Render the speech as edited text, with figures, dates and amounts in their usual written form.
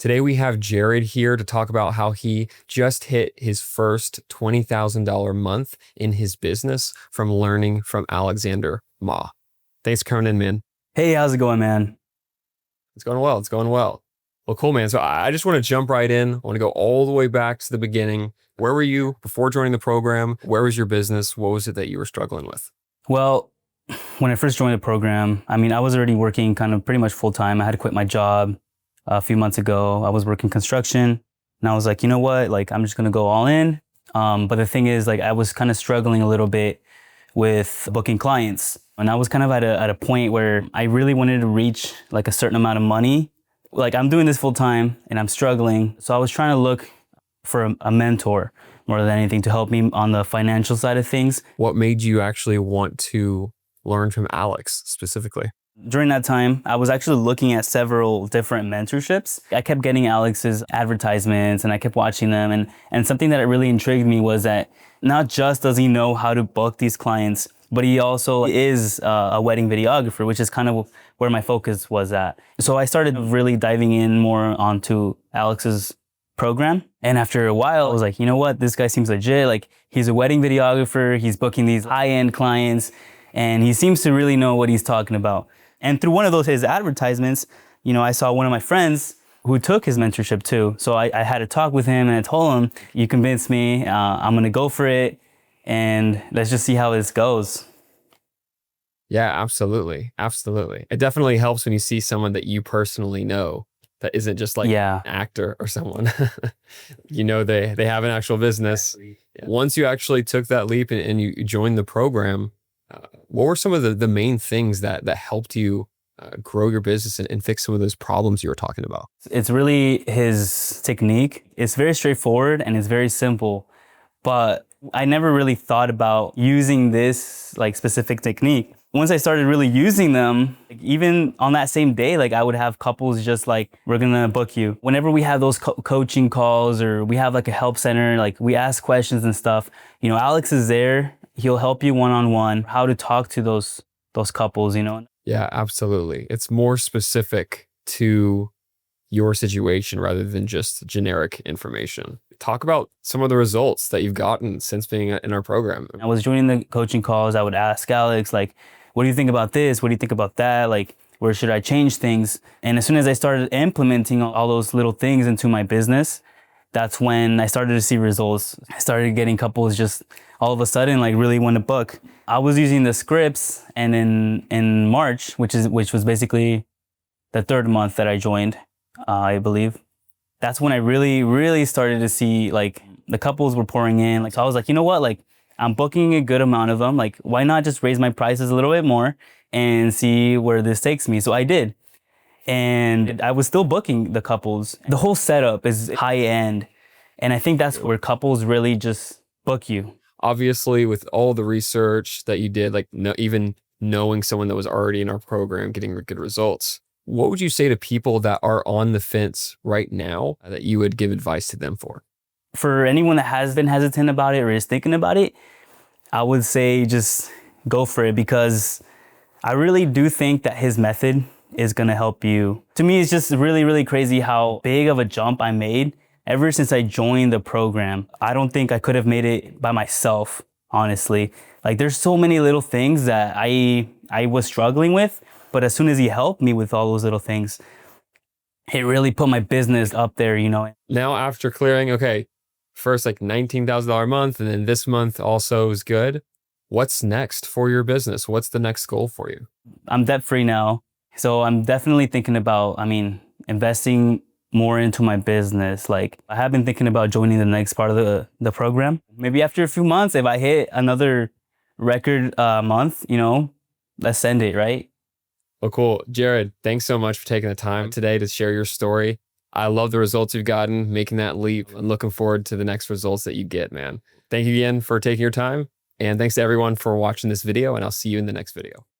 Today we have Jared here to talk about how he just hit his first $20,000 month in his business from learning from Alexander Ma. Thanks for coming in, man. Hey, how's it going, man? It's going well. It's going well. Well, cool, man. So I just want to jump right in. I want to go all the way back to the beginning. Where were you before joining the program? Where was your business? What was it that you were struggling with? Well, when I first joined the program, I was already working kind of pretty much full time. I had to quit my job a few months ago. I was working construction and I was like, you know what? Like, I'm just going to go all in. But the thing is, like, I was kind of struggling a little bit with booking clients. And I was kind of at a point where I really wanted to reach like a certain amount of money. Like, I'm doing this full time and I'm struggling. So I was trying to look for a mentor more than anything to help me on the financial side of things. What made you actually want to learn from Alex specifically? During that time, I was actually looking at several different mentorships. I kept getting Alex's advertisements and I kept watching them. And something that really intrigued me was that not just does he know how to book these clients, but he also is a wedding videographer, which is kind of where my focus was at. So I started really diving in more onto Alex's program. And after a while, I was like, you know what? This guy seems legit. Like, he's a wedding videographer. He's booking these high-end clients and he seems to really know what he's talking about. And through one of his advertisements, I saw one of my friends who took his mentorship too. So I had a talk with him and I told him, you convinced me, I'm gonna go for it. And let's just see how this goes. Yeah, absolutely. Absolutely. It definitely helps when you see someone that you personally know that isn't just like an actor or someone. They have an actual business. Yeah. Once you actually took that leap and you joined the program, what were some of the main things that helped you grow your business and fix some of those problems you were talking about? It's really his technique. It's very straightforward and it's very simple, but I never really thought about using this like specific technique. Once I started really using them, like, even on that same day, like, I would have couples just like, we're gonna book you. Whenever we have those coaching calls or we have like a help center, like, we ask questions and stuff, Alex is there. He'll help you one-on-one, how to talk to those couples, Yeah, absolutely. It's more specific to your situation rather than just generic information. Talk about some of the results that you've gotten since being in our program. I was joining the coaching calls. I would ask Alex, like, what do you think about this? What do you think about that? Like, where should I change things? And as soon as I started implementing all those little things into my business, that's when I started to see results. I started getting couples just all of a sudden like really want to book. I was using the scripts, and in March, which was basically the third month that I joined, I believe, that's when I really, really started to see like the couples were pouring in. Like, so I was like, you know what? Like, I'm booking a good amount of them. Like, why not just raise my prices a little bit more and see where this takes me? So I did. And I was still booking the couples. The whole setup is high end. And I think that's where couples really just book you. Obviously, with all the research that you did, like even knowing someone that was already in our program, getting good results, what would you say to people that are on the fence right now that you would give advice to them for? For anyone that has been hesitant about it or is thinking about it, I would say just go for it, because I really do think that his method is going to help you. To me, it's just really, really crazy how big of a jump I made ever since I joined the program. I don't think I could have made it by myself, honestly. Like, there's so many little things that I was struggling with, but as soon as he helped me with all those little things, it really put my business up there, Now, after clearing, okay, first like $19,000 a month, and then this month also is good. What's next for your business? What's the next goal for you? I'm debt free now. So I'm definitely thinking about, investing more into my business. Like, I have been thinking about joining the next part of the program. Maybe after a few months, if I hit another record month, let's send it, right? Well, cool. Jared, thanks so much for taking the time today to share your story. I love the results you've gotten, making that leap, and looking forward to the next results that you get, man. Thank you again for taking your time. And thanks to everyone for watching this video, and I'll see you in the next video.